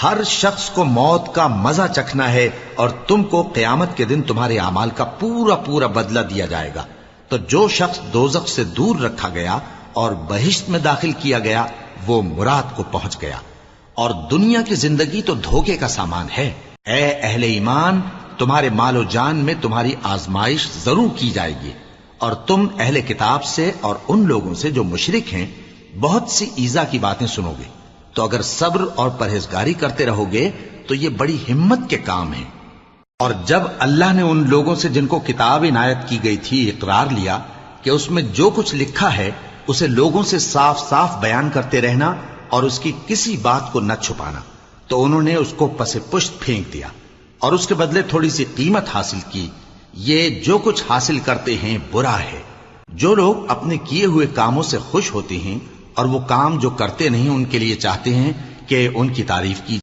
ہر شخص کو موت کا مزہ چکھنا ہے اور تم کو قیامت کے دن تمہارے اعمال کا پورا پورا بدلہ دیا جائے گا۔ تو جو شخص دوزخ سے دور رکھا گیا اور بہشت میں داخل کیا گیا وہ مراد کو پہنچ گیا، اور دنیا کی زندگی تو دھوکے کا سامان ہے۔ اے اہل ایمان، تمہارے مال و جان میں تمہاری آزمائش ضرور کی جائے گی، اور تم اہل کتاب سے اور ان لوگوں سے جو مشرک ہیں بہت سی ایذا کی باتیں سنو گے، تو اگر صبر اور پرہیزگاری کرتے رہو گے تو یہ بڑی ہمت کے کام ہیں۔ اور جب اللہ نے ان لوگوں سے جن کو کتاب عنایت کی گئی تھی اقرار لیا کہ اس میں جو کچھ لکھا ہے اسے لوگوں سے صاف صاف بیان کرتے رہنا اور اس کی کسی بات کو نہ چھپانا، تو انہوں نے اس کو پس پشت پھینک دیا اور اس کے بدلے تھوڑی سی قیمت حاصل کی۔ یہ جو کچھ حاصل کرتے ہیں برا ہے۔ جو لوگ اپنے کیے ہوئے کاموں سے خوش ہوتے ہیں اور وہ کام جو کرتے نہیں ان کے لیے چاہتے ہیں کہ ان کی تعریف کی